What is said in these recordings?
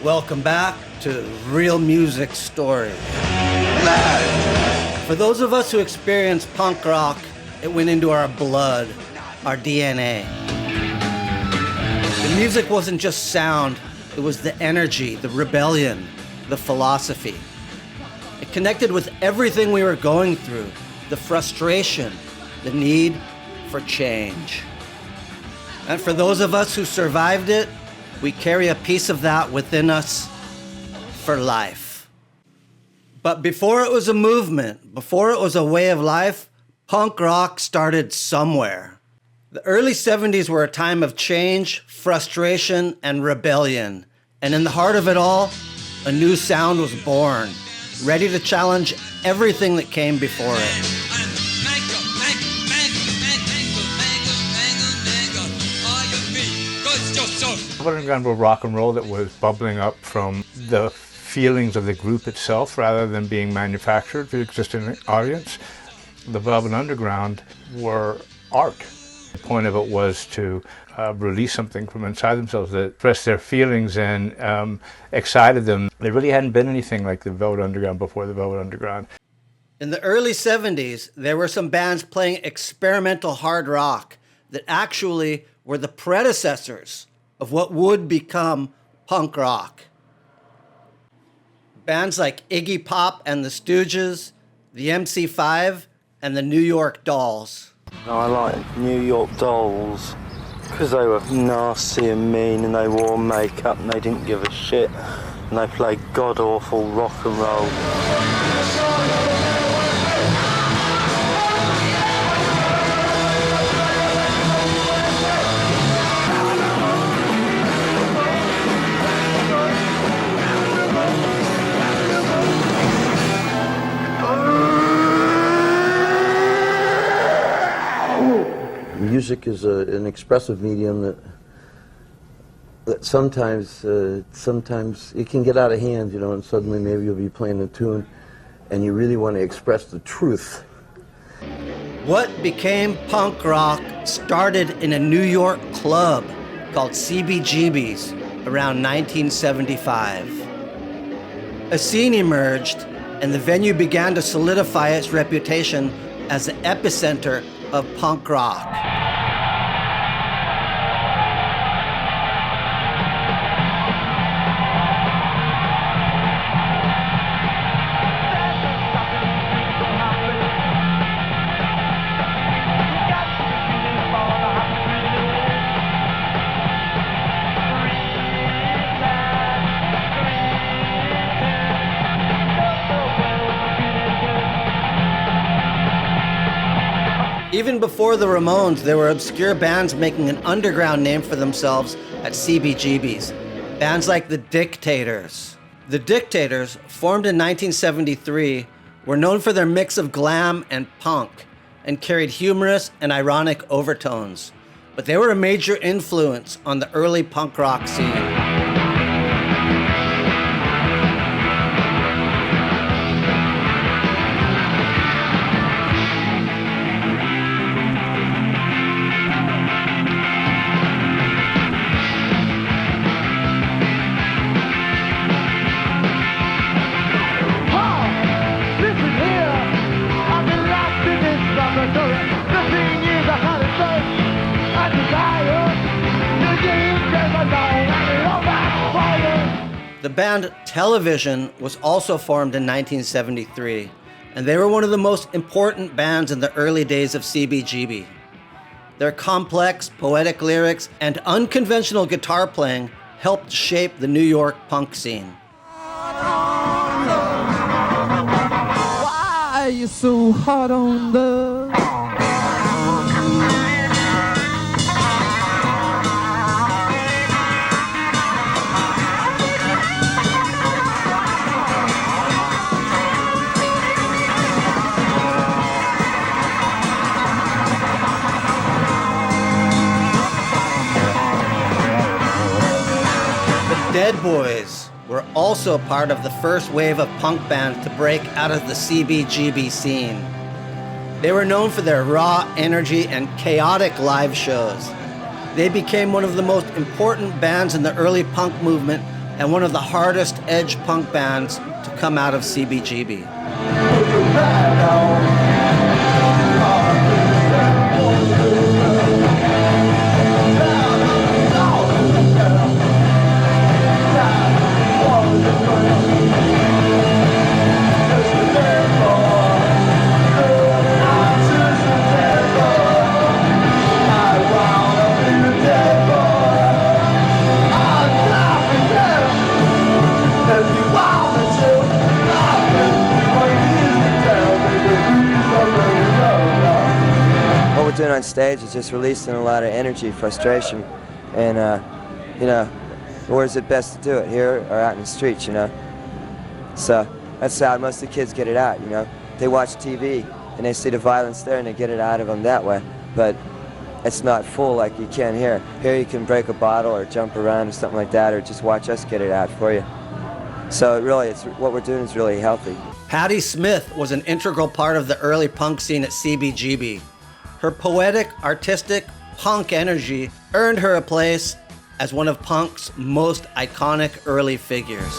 Welcome back to Real Music Stories. For those of us who experienced punk rock, it went into our blood, our DNA. The music wasn't just sound, it was the energy, the rebellion, the philosophy. It connected with everything we were going through, the frustration, the need for change. And for those of us who survived it, we carry a piece of that within us for life. But before it was a movement, before it was a way of life, punk rock started somewhere. The early 70s were a time of change, frustration, and rebellion. And in the heart of it all, a new sound was born, ready to challenge everything that came before it. Underground was rock and roll that was bubbling up from the feelings of the group itself rather than being manufactured to exist in an audience. The Velvet Underground were art. The point of it was to release something from inside themselves that expressed their feelings and excited them. There really hadn't been anything like the Velvet Underground before the Velvet Underground. In the early 70s, there were some bands playing experimental hard rock that actually were the predecessors of what would become punk rock. Bands like Iggy Pop and The Stooges, the MC5, and the New York Dolls. I like New York Dolls because they were nasty and mean and they wore makeup and they didn't give a shit and they played god-awful rock and roll. Music is an expressive medium that sometimes it can get out of hand, you know, and suddenly maybe you'll be playing a tune and you really want to express the truth. What became punk rock started in a New York club called CBGBs around 1975. A scene emerged and the venue began to solidify its reputation as the epicenter of punk rock. Even before the Ramones, there were obscure bands making an underground name for themselves at CBGBs. Bands like the Dictators. The Dictators, formed in 1973, were known for their mix of glam and punk and carried humorous and ironic overtones. But they were a major influence on the early punk rock scene. The band Television was also formed in 1973, and they were one of the most important bands in the early days of CBGB. Their complex, poetic lyrics and unconventional guitar playing helped shape the New York punk scene. Why are you so hard on the... Dead Boys were also part of the first wave of punk bands to break out of the CBGB scene. They were known for their raw energy and chaotic live shows. They became one of the most important bands in the early punk movement and one of the hardest edge punk bands to come out of CBGB. What we're doing on stage is just releasing a lot of energy, frustration, and you know, where is it best to do it, here or out in the streets, you know? So that's how most of the kids get it out, you know? They watch TV and they see the violence there and they get it out of them that way, but it's not full like you can here. Here you can break a bottle or jump around or something like that, or just watch us get it out for you. So really, what we're doing is really healthy. Patti Smith was an integral part of the early punk scene at CBGB. Her poetic, artistic, punk energy earned her a place as one of punk's most iconic early figures.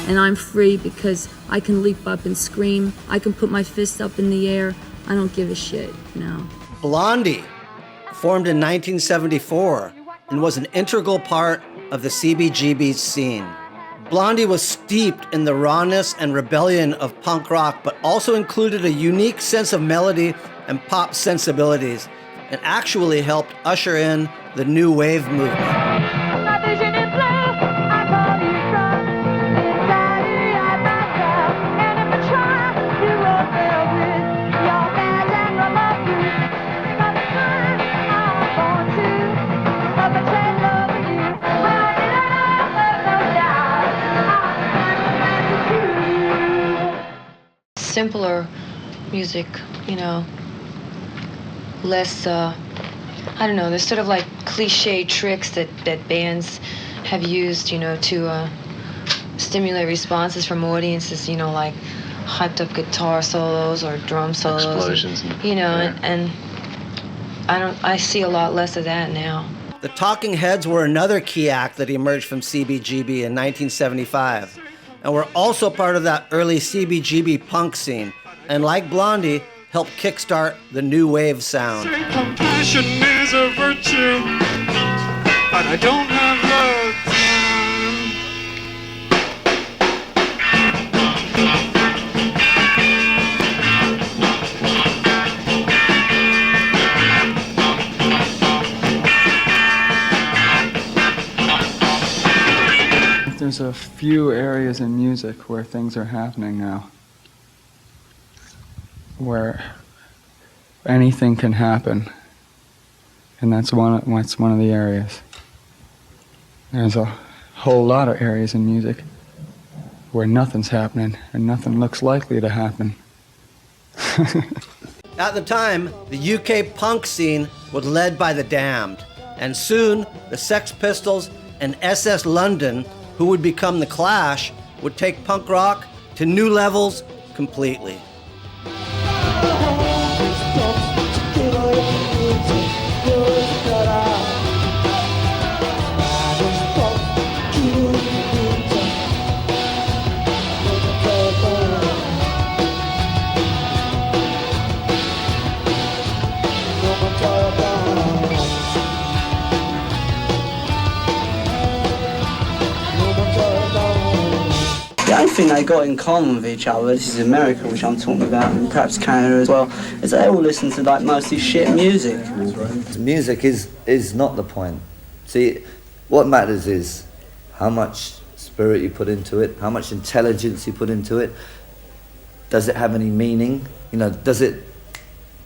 And I'm free because I can leap up and scream. I can put my fist up in the air. I don't give a shit, no. Blondie formed in 1974 and was an integral part of the CBGB scene. Blondie was steeped in the rawness and rebellion of punk rock, but also included a unique sense of melody and pop sensibilities, and actually helped usher in the new wave movement. Simpler music, you know, less, I don't know, there's sort of like cliche tricks that bands have used, you know, to stimulate responses from audiences, you know, like hyped up guitar solos or drum solos. Explosions. You know, yeah. and I see a lot less of that now. The Talking Heads were another key act that emerged from CBGB in 1975. And were also part of that early CBGB punk scene, and like Blondie, helped kickstart the new wave sound. Compassion is a virtue, but I don't have the There's a few areas in music where things are happening now, where anything can happen, and that's one of the areas. There's a whole lot of areas in music where nothing's happening and nothing looks likely to happen. At the time, the UK punk scene was led by The Damned, and soon the Sex Pistols and SS London, who would become The Clash, would take punk rock to new levels completely. The only thing they got in common with each other, this is America, which I'm talking about, and perhaps Canada as well, is they all listen to like mostly shit music. Music is not the point. See, what matters is how much spirit you put into it, how much intelligence you put into it. Does it have any meaning? You know,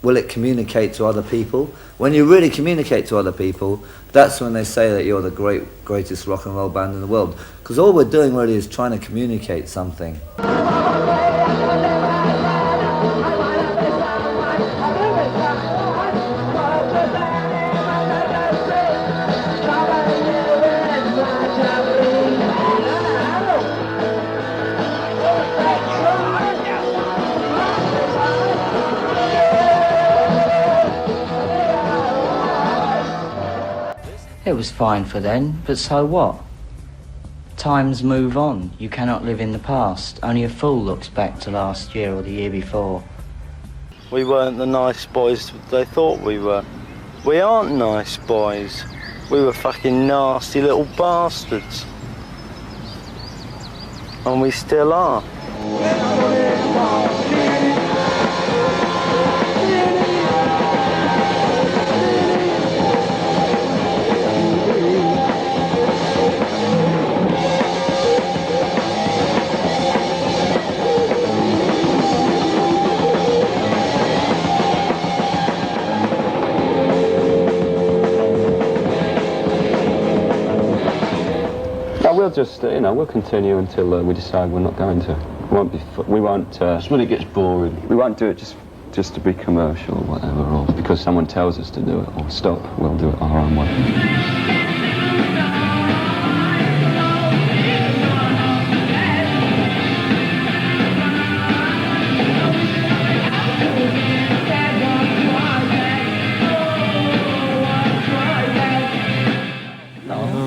will it communicate to other people? When you really communicate to other people, that's when they say that you're the greatest rock and roll band in the world. Because all we're doing really is trying to communicate something. It was fine for then, but so what? Times move on. You cannot live in the past. Only a fool looks back to last year or the year before. We weren't the nice boys they thought we were. We aren't nice boys. We were fucking nasty little bastards. And we still are. We'll just, we'll continue until we decide we're not going to. We won't. Just when it gets boring. We won't do it just to be commercial or whatever, or because someone tells us to do it or stop. We'll do it our own way.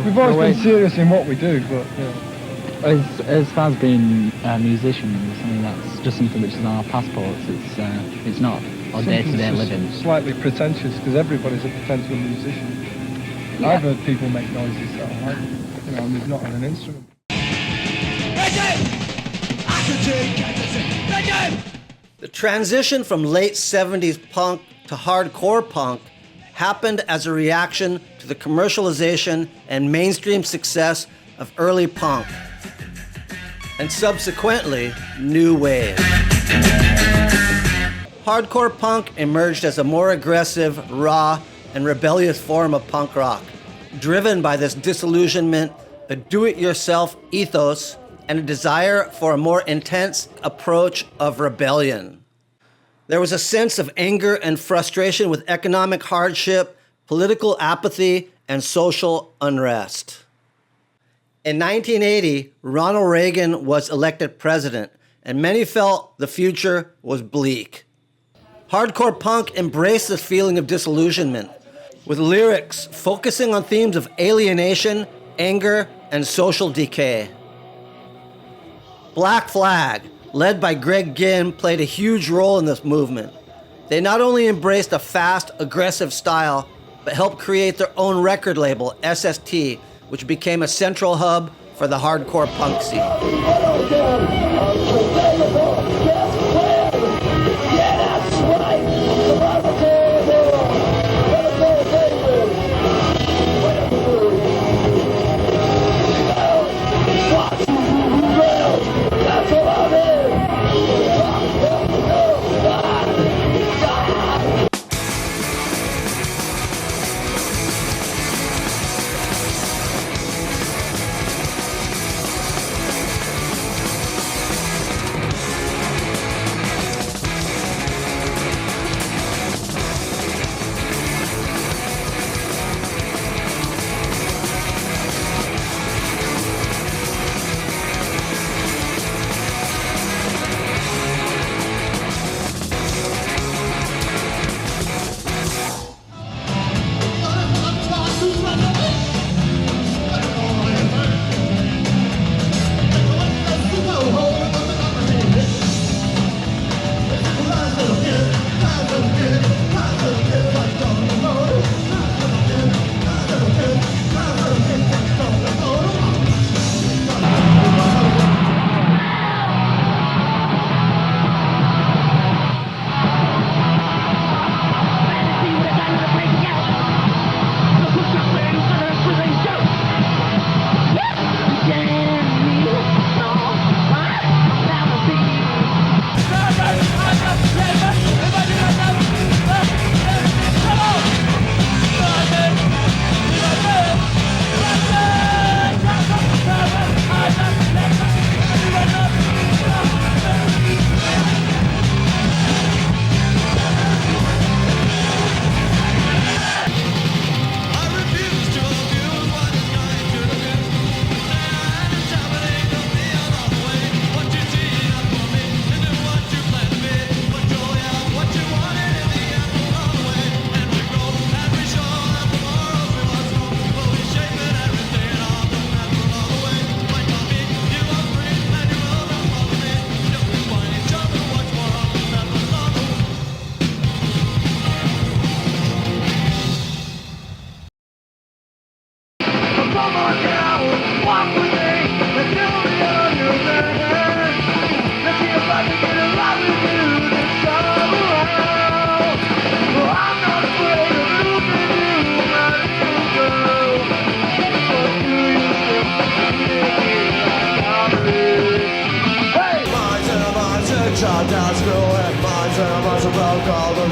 We've always been serious in what we do, but as far as being musicians, I mean that's just something which is on our passports. It's not our day-to-day living. Slightly pretentious because everybody's a potential musician. Yeah. I've heard people make noises that are like, and they've not had an instrument. The transition from late 70s punk to hardcore punk happened as a reaction to the commercialization and mainstream success of early punk, and subsequently, new wave. Hardcore punk emerged as a more aggressive, raw, and rebellious form of punk rock, driven by this disillusionment, a do-it-yourself ethos, and a desire for a more intense approach of rebellion. There was a sense of anger and frustration with economic hardship, political apathy, and social unrest. In 1980, Ronald Reagan was elected president, and many felt the future was bleak. Hardcore punk embraced this feeling of disillusionment, with lyrics focusing on themes of alienation, anger, and social decay. Black Flag, led by Greg Ginn, played a huge role in this movement. They not only embraced a fast, aggressive style, but helped create their own record label, SST, which became a central hub for the hardcore punk scene. loves about all the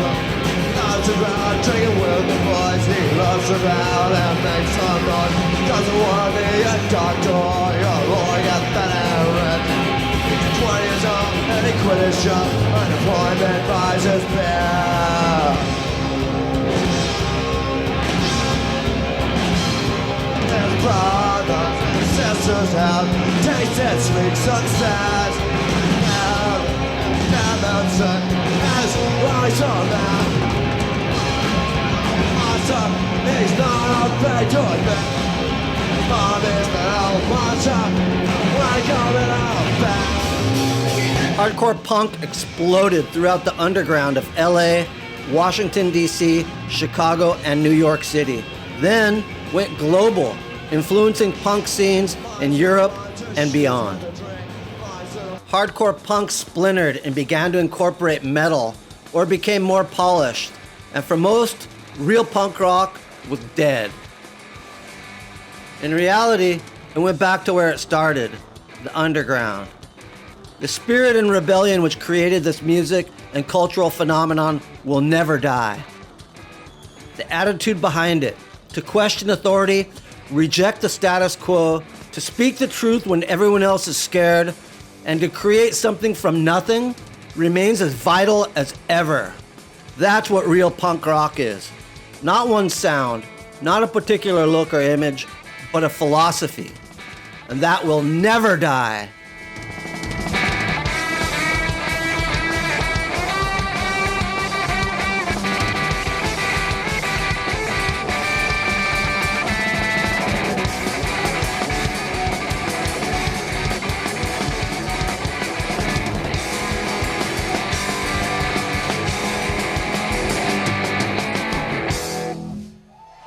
loves around, drinking with the boys. He loves around and makes some noise. Doesn't want to be a doctor or a lawyer that I read. 20 years old and he quit his job. Unemployment buys his beer. His brothers and sisters have tasted sweet success. Nelson has rise on that. Monster, he's not afraid to admit. Mom is the old monster, when coming out back. Hardcore punk exploded throughout the underground of LA, Washington, D.C., Chicago, and New York City. Then went global, influencing punk scenes in Europe and beyond. Hardcore punk splintered and began to incorporate metal, or became more polished, and for most, real punk rock was dead. In reality, it went back to where it started, the underground. The spirit and rebellion which created this music and cultural phenomenon will never die. The attitude behind it, to question authority, reject the status quo, to speak the truth when everyone else is scared, and to create something from nothing remains as vital as ever. That's what real punk rock is. Not one sound, not a particular look or image, but a philosophy. And that will never die.